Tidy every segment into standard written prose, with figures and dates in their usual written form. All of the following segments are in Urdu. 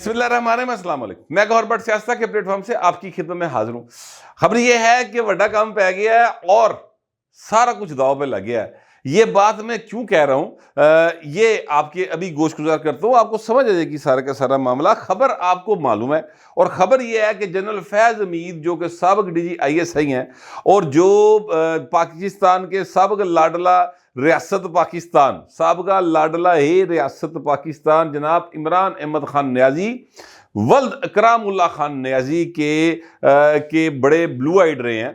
بسم اللہ الرحمن الرحیم، السلام علیکم۔ میں گوہر بٹ سیاست کے پلیٹ فارم سے آپ کی خدمت میں حاضر ہوں۔ خبر یہ ہے کہ بڑا کام پہ گیا ہے اور سارا کچھ داؤ پہ لگ گیا ہے۔ یہ بات میں کیوں کہہ رہا ہوں، یہ آپ کے ابھی گوش گزار کرتا ہوں، آپ کو سمجھ آ جائے گی سارا کا سارا معاملہ۔ خبر آپ کو معلوم ہے، اور خبر یہ ہے کہ جنرل فیض حمید جو کہ سابق ڈی جی ISI ہیں اور جو پاکستان کے سابق لاڈلا ریاست پاکستان، سابقہ لاڈلا ریاست پاکستان جناب عمران احمد خان نیازی ولد اکرام اللہ خان نیازی کے بڑے بلو آئیڈ رہے ہیں،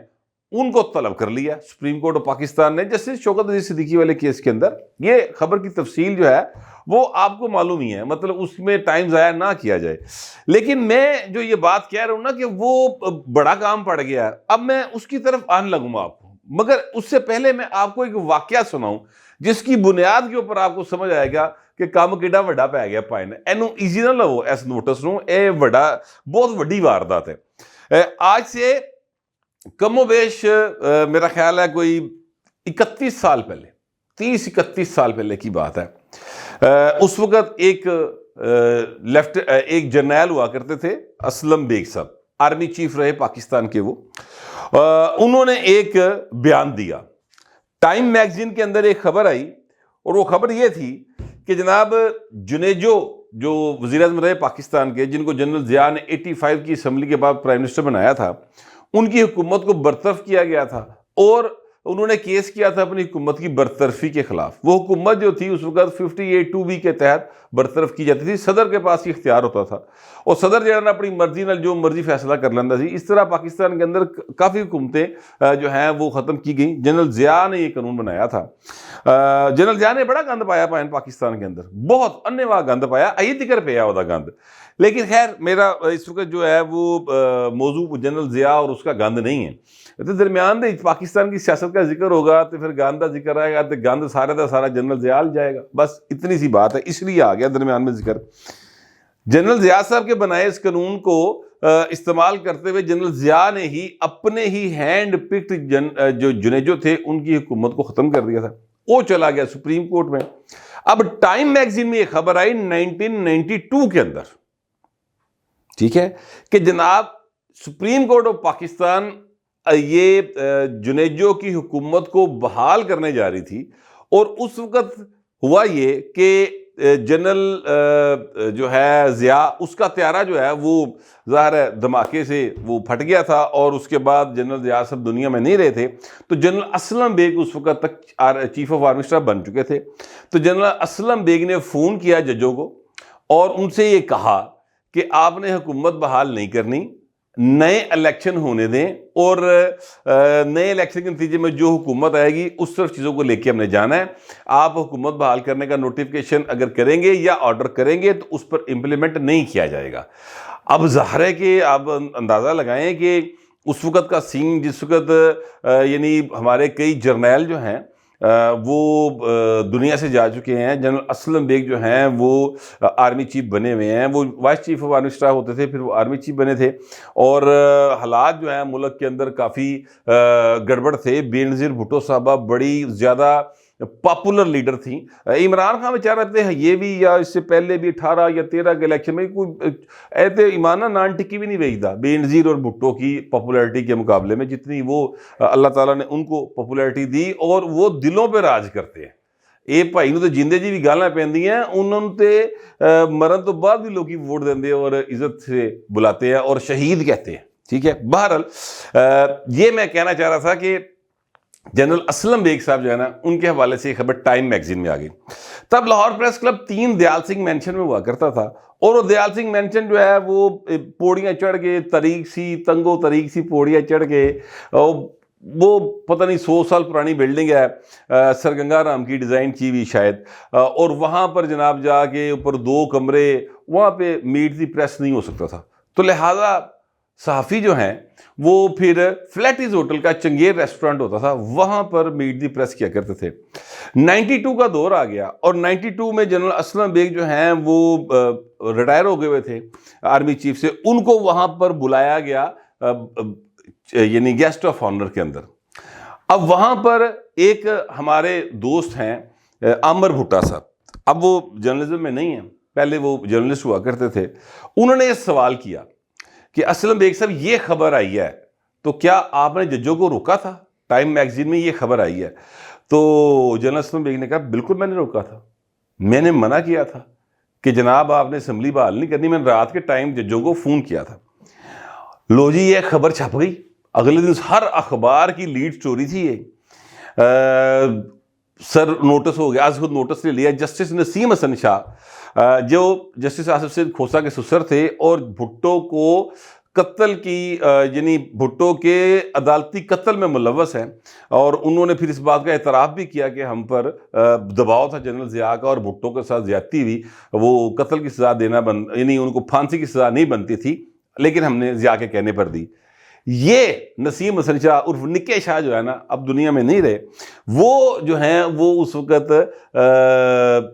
ان کو طلب کر لیا سپریم کورٹ آف پاکستان نے جسٹس شوکت عزیز صدیقی والے کیس کے اندر۔ یہ خبر کی تفصیل جو ہے وہ آپ کو معلوم ہی ہے، مطلب اس میں ٹائم ضائع نہ کیا جائے، لیکن میں جو یہ بات کہہ رہا ہوں نا کہ وہ بڑا کام پڑ گیا ہے، اب میں اس کی طرف آنے لگوں گا آپ کو، مگر اس سے پہلے میں آپ کو ایک واقعہ سناؤں جس کی بنیاد کے اوپر آپ کو سمجھ آئے گا کہ کام کیڑا وڈا پہ گیا پائے اینو ایزی نہ لو ایس نوٹس نو، اے وڈا بہت وڈی واردات ہے۔ آج سے کم و بیش میرا خیال ہے کوئی 31 سال پہلے، 30-31 سال پہلے کی بات ہے۔ اس وقت ایک جرنیل ہوا کرتے تھے اسلم بیگ صاحب، آرمی چیف رہے پاکستان کے وہ، انہوں نے ایک بیان دیا، ٹائم میگزین کے اندر ایک خبر آئی، اور وہ خبر یہ تھی کہ جناب جنیجو جو وزیر اعظم رہے پاکستان کے، جن کو جنرل ضیاء نے 85 کی اسمبلی کے بعد پرائم منسٹر بنایا تھا، ان کی حکومت کو برطرف کیا گیا تھا اور انہوں نے کیس کیا تھا اپنی حکومت کی برطرفی کے خلاف۔ وہ حکومت جو تھی اس وقت 58(2)B کے تحت برطرف کی جاتی تھی، صدر کے پاس ہی اختیار ہوتا تھا، اور صدر جو ہے نا اپنی مرضی نال جو مرضی فیصلہ کر لینا تھی۔ اس طرح پاکستان کے اندر کافی حکومتیں جو ہیں وہ ختم کی گئیں۔ جنرل ضیاء نے یہ قانون بنایا تھا۔ جنرل ضیاء نے بڑا گند پایا پاکستان کے اندر، بہت انواع گند پایا، آئی تکر پیا ہوتا گند، لیکن خیر میرا اس وقت جو ہے وہ موضوع جنرل ضیاء اور اس کا گند نہیں ہے۔ تو درمیان دے پاکستان کی سیاست کا ذکر ہوگا تو پھر گند کا ذکر آئے گا تو گند سارا دا سارا جنرل ضیاء جائے گا، بس اتنی سی بات ہے، اس لیے آ گیا درمیان میں ذکر۔ جنرل ضیاء صاحب کے بنائے اس قانون کو استعمال کرتے ہوئے جنرل ضیاء نے ہی اپنے ہی ہینڈ پکڈ جو جنیجو تھے ان کی حکومت کو ختم کر دیا تھا، وہ چلا گیا سپریم کورٹ میں۔ اب ٹائم میگزین میں یہ خبر آئی 1992 کے اندر، ٹھیک ہے، کہ جناب سپریم کورٹ آف پاکستان یہ جنیجو کی حکومت کو بحال کرنے جا رہی تھی، اور اس وقت ہوا یہ کہ جنرل جو ہے ضیاء، اس کا طیارہ جو ہے وہ ظاہر ہے دھماکے سے وہ پھٹ گیا تھا، اور اس کے بعد جنرل ضیاء صاحب دنیا میں نہیں رہے تھے، تو جنرل اسلم بیگ اس وقت تک چیف آف آرمی اسٹاف بن چکے تھے۔ تو جنرل اسلم بیگ نے فون کیا ججوں کو اور ان سے یہ کہا کہ آپ نے حکومت بحال نہیں کرنی، نئے الیکشن ہونے دیں، اور نئے الیکشن کے نتیجے میں جو حکومت آئے گی اس طرف چیزوں کو لے کے ہم نے جانا ہے۔ آپ حکومت بحال کرنے کا نوٹیفیکیشن اگر کریں گے یا آرڈر کریں گے تو اس پر امپلیمنٹ نہیں کیا جائے گا۔ اب ظاہر ہے کہ آپ اندازہ لگائیں کہ اس وقت کا سین، جس وقت یعنی ہمارے کئی جرنیل جو ہیں وہ دنیا سے جا چکے ہیں، جنرل اسلم بیگ جو ہیں وہ آرمی چیف بنے ہوئے ہیں، وہ vice chief of army staff ہوتے تھے، پھر وہ آرمی چیف بنے تھے، اور حالات جو ہیں ملک کے اندر کافی گڑبڑ تھے۔ بینظیر بھٹو صاحبہ بڑی زیادہ پاپولر لیڈر تھیں۔ عمران خان بیچارہ تھے، یہ بھی یا اس سے پہلے بھی 18 یا 13 کے الیکشن میں کوئی ایتے ایمانہ نان ٹکی بھی نہیں بھیجتا بینظیر اور بھٹو کی پاپولیرٹی کے مقابلے میں، جتنی وہ اللہ تعالیٰ نے ان کو پاپولیرٹی دی، اور وہ دلوں پہ راج کرتے ہیں۔ اے بھائی نو تو جیندے جی بھی گالاں پیندی ہیں، انہوں تے مرن تو بعد بھی لوگ ووٹ دیندے اور عزت سے بلاتے ہیں اور شہید کہتے ہیں، ٹھیک ہے۔ بہرحال یہ میں کہنا چاہ رہا تھا کہ جنرل اسلم بیگ صاحب جو ہے نا ان کے حوالے سے یہ خبر ٹائم میگزین میں آ گئی۔ تب Lahore press club 3 Dayal Singh mention میں ہوا کرتا تھا، اور وہ دیال سنگھ مینشن جو ہے وہ پوڑیاں چڑھ کے تنگو طریق سی پوڑیاں چڑھ کے، وہ پتہ نہیں 100 سال پرانی بلڈنگ ہے، سر گنگا رام کی ڈیزائن کی ہوئی شاید، اور وہاں پر جناب جا کے اوپر 2 کمرے، وہاں پہ میٹ دی پریس نہیں ہو سکتا تھا، تو لہٰذا صحافی جو ہیں وہ پھر فلیٹیز ہوٹل کا چنگیر ریسٹورنٹ ہوتا تھا، وہاں پر میٹ دی پریس کیا کرتے تھے۔ 92 کا دور آ گیا، اور 92 میں جنرل اسلم بیگ جو ہیں وہ ریٹائر ہو گئے ہوئے تھے آرمی چیف سے، ان کو وہاں پر بلایا گیا یعنی گیسٹ آف آنر کے اندر۔ اب وہاں پر ایک ہمارے دوست ہیں عامر بھٹا صاحب، اب وہ جرنلزم میں نہیں ہیں، پہلے وہ جرنلسٹ ہوا کرتے تھے، انہوں نے یہ سوال کیا کہ اسلم بیگ صاحب یہ خبر آئی ہے تو کیا آپ نے ججوں کو روکا تھا؟ ٹائم میگزین میں یہ خبر آئی ہے. تو جنرل اسلم بیگ نے کہا بالکل میں نے روکا تھا، میں نے منع کیا تھا کہ جناب آپ نے اسمبلی بحال نہیں کرنی، میں نے رات کے ٹائم ججوں کو فون کیا تھا. لو جی یہ خبر چھپ گئی، اگلے دن ہر اخبار کی لیڈ سٹوری تھی یہ. سر نوٹس ہو گیا، آج خود نوٹس لے لیا. جسٹس نسیم حسن شاہ جو جسٹس آصف سید کھوسہ کے سسر تھے اور بھٹو کو قتل کی یعنی بھٹو کے عدالتی قتل میں ملوث ہیں، اور انہوں نے پھر اس بات کا اعتراف بھی کیا کہ ہم پر دباؤ تھا جنرل ضیاء کا اور بھٹو کے ساتھ زیادتی ہوئی، وہ قتل کی سزا دینا یعنی ان کو پھانسی کی سزا نہیں بنتی تھی لیکن ہم نے ضیاء کے کہنے پر دی. یہ نسیم حسن شاہ عرف نکے شاہ جو ہے نا اب دنیا میں نہیں رہے، وہ جو ہیں وہ اس وقت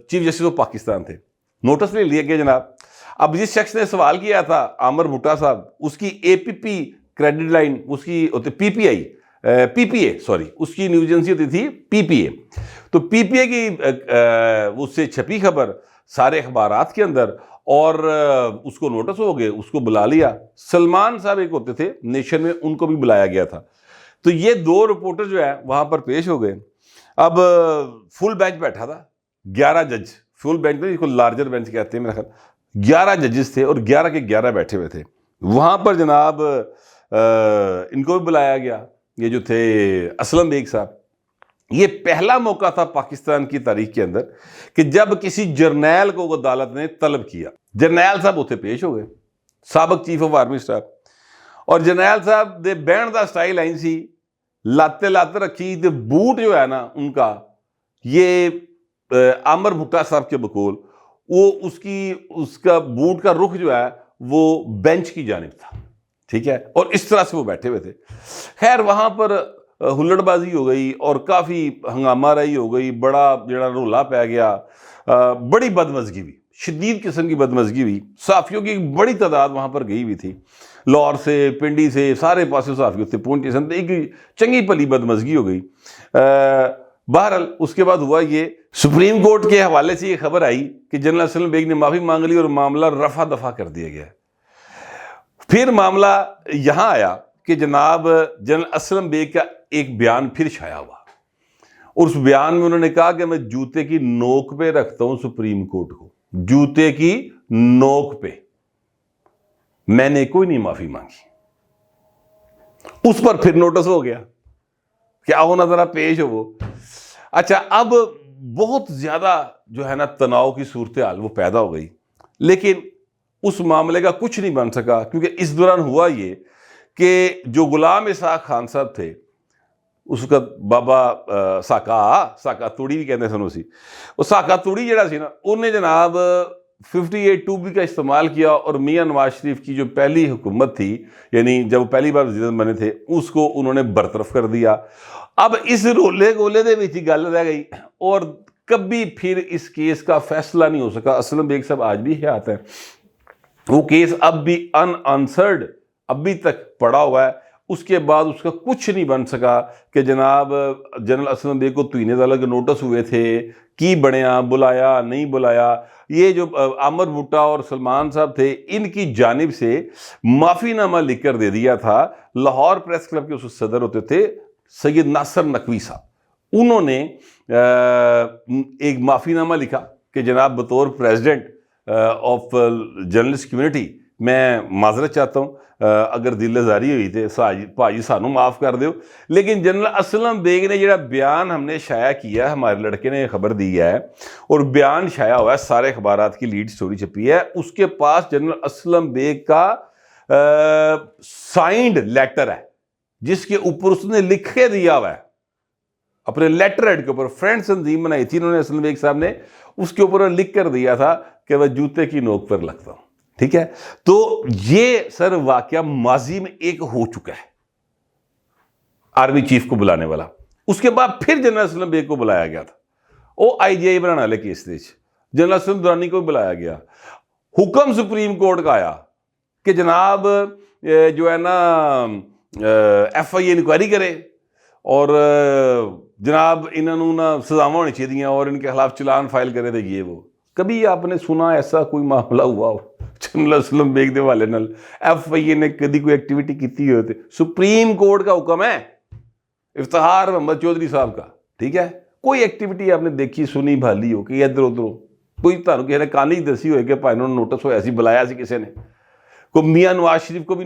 چیف جسٹس آف پاکستان تھے. نوٹس لے لیا گیا جناب. اب جس شخص نے سوال کیا تھا عامر بھٹا صاحب، اس کی اے پی پی کریڈٹ لائن، اس کی پی پی اے سوری اس کی نیوز ایجنسی ہوتی تھی پی پی اے. تو پی پی اے کی اس سے چھپی خبر سارے اخبارات کے اندر، اور اس کو نوٹس ہو گئے، اس کو بلا لیا. سلمان صاحب ایک ہوتے تھے نیشن میں، ان کو بھی بلایا گیا تھا. تو یہ دو رپورٹر جو ہے وہاں پر پیش ہو گئے. اب فل بینچ بیٹھا تھا، 11 جج، فل بینچ میں اس کو لارجر بینچ کہتے ہیں میرا خیال، 11 ججز تھے اور 11 کے 11 بیٹھے ہوئے تھے وہاں پر. جناب ان کو بھی بلایا گیا، یہ جو تھے اسلم بیگ صاحب. یہ پہلا موقع تھا پاکستان کی تاریخ کے اندر کہ جب کسی جرنیل کو عدالت نے طلب کیا. جرنیل صاحب اتنے پیش ہو گئے، سابق چیف آف آرمی اسٹاف، اور جرنیل صاحب دے بینڈ دا سٹائل آئی سی، لاتے لاتے رکھی. تے بوٹ جو ہے نا ان کا، یہ عامر بھٹا صاحب کے بقول وہ اس کا بوٹ کا رخ جو ہے وہ بینچ کی جانب تھا، ٹھیک ہے، اور اس طرح سے وہ بیٹھے ہوئے تھے. خیر وہاں پر ہلڑ بازی ہو گئی اور کافی ہنگامہ رہی ہو گئی، بڑا جڑا رولا پہ گیا، بڑی بدمزگی ہوئی، شدید قسم کی بدمزگی ہوئی. صحافیوں کی ایک بڑی تعداد وہاں پر گئی ہوئی تھی، لاہور سے، پنڈی سے، سارے پاسے صحافی تھے پہنچے سن. ایک چنگی پلی بدمزگی ہو گئی. بہرحال اس کے بعد ہوا یہ، سپریم کورٹ کے حوالے سے یہ خبر آئی کہ جنرل اسلم بیگ نے معافی مانگ لی اور معاملہ رفع دفع کر دیا گیا. پھر معاملہ یہاں آیا کہ جناب جنرل اسلم بیگ کا ایک بیان پھر شائع ہوا، اور اس بیان میں انہوں نے کہا کہ میں جوتے کی نوک پہ رکھتا ہوں سپریم کورٹ کو، جوتے کی نوک پہ، میں نے کوئی نہیں معافی مانگی. اس پر پھر نوٹس ہو گیا کہ آؤ نہ ذرا پیش ہو وہ. اچھا اب بہت زیادہ جو ہے نا تناؤ کی صورتحال وہ پیدا ہو گئی، لیکن اس معاملے کا کچھ نہیں بن سکا، کیونکہ اس دوران ہوا یہ کہ جو غلام اسحاق خان صاحب تھے، اس کا بابا ساکا توڑی بھی کہتے ہیں سنو سی، وہ ساکا توڑی جڑا سی نا، انہیں جناب 58(2)B کا استعمال کیا اور میاں نواز شریف کی جو پہلی حکومت تھی، یعنی جب وہ پہلی بار وزیر اعظم بنے تھے، اس کو انہوں نے برطرف کر دیا. اب اس رولے گولے دے وچ ہی گل رہ گئی اور کبھی پھر اس کیس کا فیصلہ نہیں ہو سکا. اسلم بیگ صاحب آج بھی حیات ہیں، وہ کیس اب بھی ان آنسرڈ ابھی تک پڑا ہوا ہے. اس کے بعد اس کا کچھ نہیں بن سکا کہ جناب جنرل اسلم بیگ کو توہین عدالت کے نوٹس ہوئے تھے، کی بنیا، بلایا نہیں بلایا. یہ جو عامر بھٹا اور سلمان صاحب تھے، ان کی جانب سے معافی نامہ لکھ کر دے دیا تھا. لاہور پریس کلب کے اس صدر ہوتے تھے سید ناصر نقوی صاحب، انہوں نے ایک معافی نامہ لکھا کہ جناب بطور پریزیڈنٹ آف جرنلسٹ کمیونٹی میں معذرت چاہتا ہوں، اگر دل آزاری ہوئی تھے بھائی سانو معاف کر دیو. لیکن جنرل اسلم بیگ نے جڑا بیان ہم نے شائع کیا، ہمارے لڑکے نے خبر دی ہے اور بیان شائع ہوا ہے، سارے اخبارات کی لیڈ سٹوری چھپی ہے، اس کے پاس جنرل اسلم بیگ کا سائنڈ لیٹر ہے جس کے اوپر اس نے لکھے دیا ہوا ہے اپنے لیٹر ہیڈ کے اوپر. فرینڈ تنظیم بنائی تھی انہوں نے اسلم بیگ صاحب نے، اس کے اوپر لکھ کر دیا تھا کہ میں جوتے کی نوک پر لگتا ہوں. ٹھیک ہے، تو یہ سر واقعہ ماضی میں ایک ہو چکا ہے آرمی چیف کو بلانے والا. اس کے بعد پھر جنرل اسلم بیگ کو بلایا گیا تھا، وہ آئی جی آئی بنانے والے کیس دے جنرل اسلم درانی کو بھی بلایا گیا. حکم سپریم کورٹ کا آیا کہ جناب جو ہے نا ایف آئی اے انکوائری کرے اور جناب انہوں نے سزاواں ہونی چاہیے اور ان کے خلاف چلان فائل کرے تھے یہ وہ. کبھی آپ نے سنا ایسا کوئی معاملہ ہوا ہو جنرل اسلم بیگ دے والے نال FIA نے کدی کوئی ایکٹیویٹی کی ہوتے؟ سپریم کورٹ کا حکم ہے افتخار محمد چودھری صاحب کا، ٹھیک ہے، کوئی ایکٹیویٹی آپ نے دیکھی سنی بھالی ہو کہ ادھر ادھر ہو، کوئی تہانوں کسی نے کہانی دسی ہوئے کہ بھائی انہوں نے نوٹس ہویا سی بلایا سی کسی نے، کوئی میاں نواز شریف کو بھی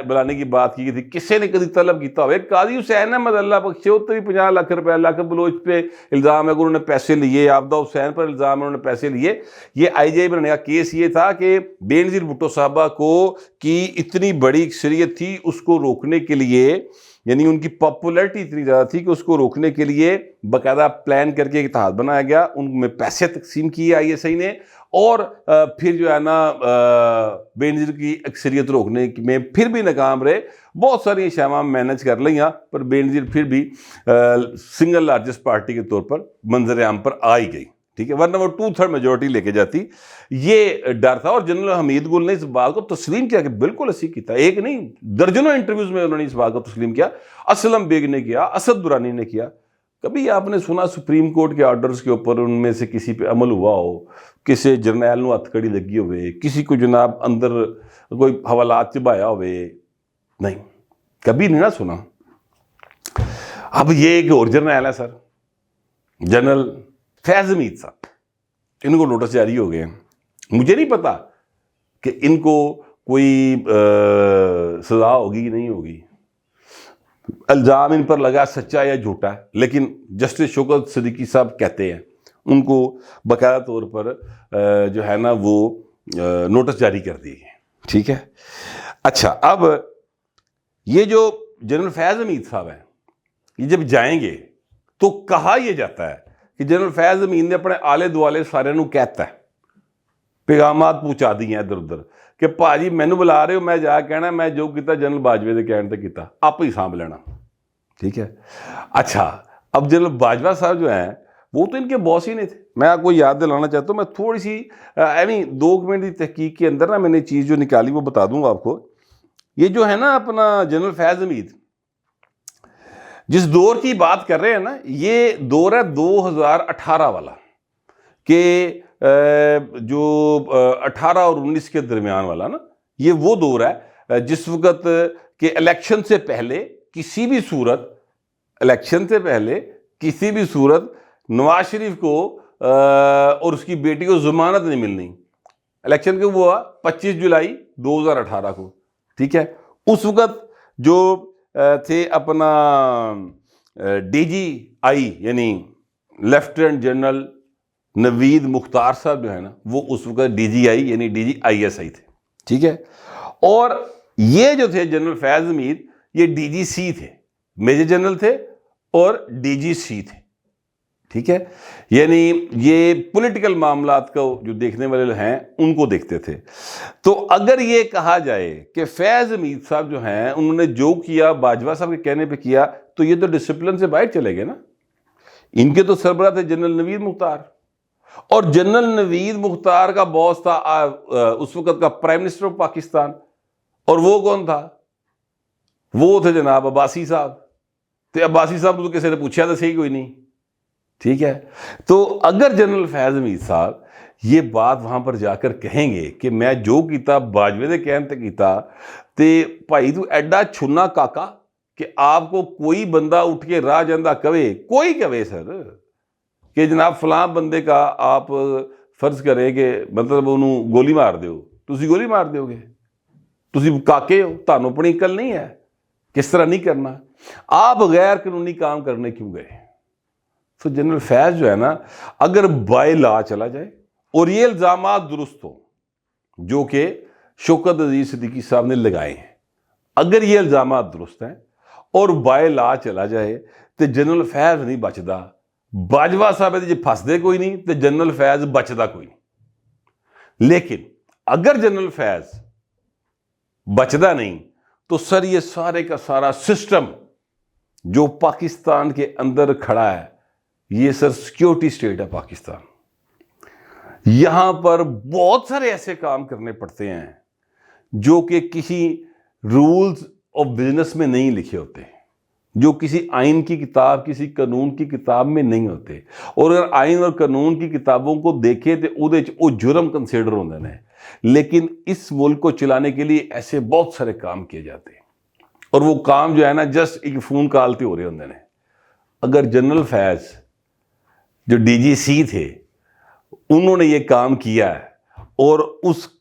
بلانے کی بات کی تھی، کسی نے کدی طلب کیتا ہوئے؟ قاضی حسین احمد اللہ بخشے اتنے بھی 50 لاکھ روپے لاکھ بلوچ پہ الزام ہے کہ انہوں نے پیسے لیے، عابدہ حسین پر الزام ہے انہوں نے پیسے لیے۔ یہ IJ بننے کا کیس یہ تھا کہ بے نظیر بھٹو صاحبہ کو کی اتنی بڑی اکثریت تھی، اس کو روکنے کے لیے، یعنی ان کی پاپولیرٹی اتنی زیادہ تھی کہ اس کو روکنے کے لیے باقاعدہ پلان کر کے ایک اتحاد بنایا گیا، ان میں پیسے تقسیم کیے ISI نے، اور پھر جو ہے نا بے نظیر کی اکثریت روکنے میں پھر بھی ناکام رہے۔ بہت ساری شیواں مینج کر لیا، پر بے نظیر پھر بھی سنگل لارجسٹ پارٹی کے طور پر منظر عام پر آئی گئی، ٹھیک ہے، ورنہ وہ 2/3 میجورٹی لے کے جاتی، یہ ڈر تھا۔ اور جنرل حمید گل نے اس بات کو تسلیم کیا کہ بالکل اسی کی تھا، ایک نہیں درجنوں انٹرویوز میں انہوں نے اس بات کو تسلیم کیا، اسلم بیگ نے کیا، اسد درانی نے کیا۔ کبھی آپ نے سنا سپریم کورٹ کے آرڈرز کے اوپر ان میں سے کسی پہ عمل ہوا ہو، کسی جرنیل نو ہتھ کڑی لگی ہوئے، کسی کو جناب اندر کوئی حوالات چبایا ہوئے؟ نہیں، کبھی نہیں نہ سنا۔ اب یہ ایک اور جرنیل ہے سر، جنرل فیض حمید صاحب، ان کو نوٹس جاری ہو گئے ہیں۔ مجھے نہیں پتا کہ ان کو کوئی سزا ہوگی کہ نہیں ہوگی، الزام ان پر لگا سچا یا جھوٹا ہے، لیکن جسٹس شوکت صدیقی صاحب کہتے ہیں ان کو باقاعدہ طور پر جو ہے نا وہ نوٹس جاری کر دیے گئے، ٹھیک ہے۔ اچھا، اب یہ جو جنرل فیض حمید صاحب ہیں، یہ جب جائیں گے تو کہا یہ جاتا ہے کہ جنرل فیض حمید نے اپنے آلے دوالے سارے نو کہتا ہے، پیغامات پہنچا دی ہیں ادھر ادھر کہ پاجی مینو بلا رہے ہو، میں جا کہنا میں جو کیتا جنرل باجوے دے کہنے تے کیتا، آپ ہی سانبھ لینا، ٹھیک ہے۔ اچھا، اب جنرل باجوہ صاحب جو ہیں وہ تو ان کے باس ہی نہیں تھے۔ میں آپ کو یاد دلانا چاہتا ہوں، میں تھوڑی سی 2 منٹ کی تحقیق کے اندر نا میں نے چیز جو نکالی وہ بتا دوں گا آپ کو۔ یہ جو ہے نا اپنا جنرل فیض حمید جس دور کی بات کر رہے ہیں نا، یہ دور ہے 2018 والا، کہ جو 18 اور 19 کے درمیان والا نا، یہ وہ دور ہے جس وقت کہ الیکشن سے پہلے کسی بھی صورت نواز شریف کو اور اس کی بیٹی کو ضمانت نہیں ملنی۔ الیکشن کیوں ہوا؟ 25 جولائی 2018 کو، ٹھیک ہے۔ اس وقت جو تھے اپنا DGI یعنی لیفٹیننٹ جنرل نوید مختار صاحب جو ہے نا، وہ اس وقت DGI یعنی DGISI تھے، ٹھیک ہے۔ اور یہ جو تھے جنرل فیض حمید، یہ DGC تھے، میجر جنرل تھے اور DGC تھے، ٹھیک ہے۔ یعنی یہ پولیٹیکل معاملات کو جو دیکھنے والے ہیں ان کو دیکھتے تھے۔ تو اگر یہ کہا جائے کہ فیض حمید صاحب جو ہیں انہوں نے جو کیا باجوہ صاحب کے کہنے پہ کیا، تو یہ تو ڈسپلن سے باہر چلے گئے نا۔ ان کے تو سربراہ تھے جنرل نوید مختار، اور جنرل نوید مختار کا باس تھا اس وقت کا پرائم منسٹر آف پاکستان، اور وہ کون تھا؟ وہ تھے جناب عباسی صاحب۔ تو عباسی صاحب تو کسی نے پوچھا تو صحیح کوئی نہیں، ٹھیک ہے۔ تو اگر جنرل فیض حمید صاحب یہ بات وہاں پر جا کر کہیں گے کہ میں جو کیتا باجوے دے کہن تے کیتا، تے بھائی تو ایڈا چھنا کاکا کہ آپ کو کوئی بندہ اٹھ کے راہ جاندہ کوئی کہے سر کہ جناب فلاں بندے کا آپ فرض کریں کہ مطلب انہوں گولی مار دیو، تسی گولی مار دیو گے، تسی کاکے ہو، تانوں اپنی عقل نہیں ہے، کس طرح نہیں کرنا، آپ غیر قانونی کام کرنے کیوں گئے؟ تو جنرل فیض جو ہے نا، اگر بائی لا چلا جائے اور یہ الزامات درست ہو جو کہ شوکت عزیز صدیقی صاحب نے لگائے ہیں، اگر یہ الزامات درست ہیں اور بائی لا چلا جائے تو جنرل فیض نہیں بچدا، باجوہ صاحب جی پھس دے کوئی نہیں تو جنرل فیض بچدا کوئی نہیں۔ لیکن اگر جنرل فیض بچدا نہیں تو سر یہ سارے کا سارا سسٹم جو پاکستان کے اندر کھڑا ہے، یہ سر سیکیورٹی سٹیٹ ہے پاکستان، یہاں پر بہت سارے ایسے کام کرنے پڑتے ہیں جو کہ کسی رولز آف بزنس میں نہیں لکھے ہوتے، جو کسی آئین کی کتاب, کسی قانون کی کتاب میں نہیں ہوتے. اور اگر آئین اور قانون کی کتابوں کو دیکھے تو وہ جرم کنسیڈر ہوندے نے, لیکن اس ملک کو چلانے کے لیے ایسے بہت سارے کام کیے جاتے ہیں, اور وہ کام جو ہے نا جسٹ ایک فون کال تے ہو رہے ہوندے نے. اگر جنرل فیض جو ڈی جی سی تھے انہوں نے یہ کام کیا ہے اور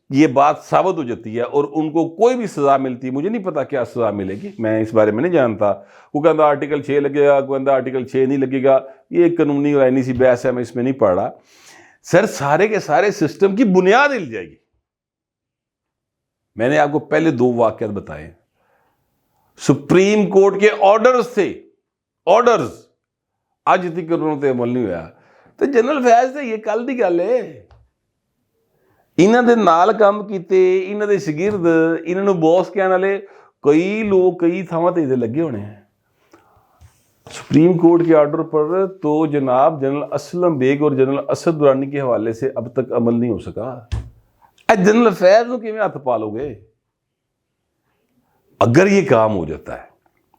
یہ بات ثابت ہو جاتی ہے اور ان کو کوئی بھی سزا ملتی ہے, مجھے نہیں پتا کیا سزا ملے گی, میں اس بارے میں نہیں جانتا. وہ کہتا آرٹیکل 6 لگے گا, کوئی کہتا آرٹیکل 6 نہیں لگے گا, یہ ایک قانونی اور آئینی سی بحث ہے, میں اس میں نہیں پڑھ رہا. سر سارے کے سارے سسٹم کی بنیاد ہل جائے گی. میں نے آپ کو پہلے 2 واقعات بتائے, سپریم کورٹ کے آرڈرز تھے, آرڈرز اج تک انہوں نے عمل نہیں ہوا. تو جنرل فیض تے یہ کل دی گل ہے, انہاں دے نال کام کیتے, انہاں دے شاگرد, انہاں نوں باس کہن والے کئی لوگ کئی تھاواں تے لگے ہونے ہیں. سپریم کورٹ کے آرڈر پر تو جناب جنرل اسلم بیگ اور جنرل اسد درانی کے حوالے سے اب تک عمل نہیں ہو سکا. جنرل فیض نوں کیویں ہاتھ پا لو گے؟ اگر یہ کام ہو جاتا ہے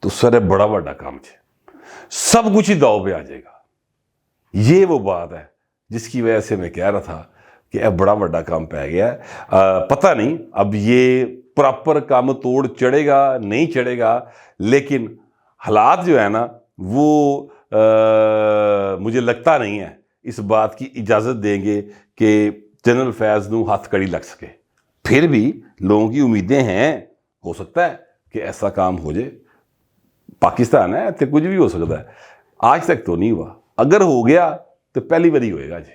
تو سر بڑا بڑا کام ہے, سب کچھ ہی داؤ پہ آ جائے گا. یہ وہ بات ہے جس کی وجہ سے میں کہہ رہا تھا کہ اب بڑا بڑا کام پہ گیا ہے. پتہ نہیں اب یہ پراپر کام توڑ چڑھے گا نہیں چڑھے گا, لیکن حالات جو ہے نا وہ مجھے لگتا نہیں ہے اس بات کی اجازت دیں گے کہ جنرل فیض نوں ہاتھ کڑی لگ سکے. پھر بھی لوگوں کی امیدیں ہیں, ہو سکتا ہے کہ ایسا کام ہو جائے. پاکستان ہے, اتنے کچھ بھی ہو سکتا ہے. آج تک تو نہیں ہوا, اگر ہو گیا تو پہلی باری ہوئے گا. جی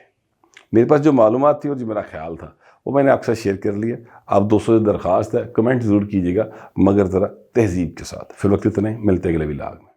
میرے پاس جو معلومات تھی اور جو میرا خیال تھا وہ میں نے آپ سے شیئر کر لیا. آپ دوستوں سے درخواست ہے کمنٹ ضرور کیجیے گا, مگر ذرا تہذیب کے ساتھ. پھر وقت اتنے ملتے اگلے ولاگ میں.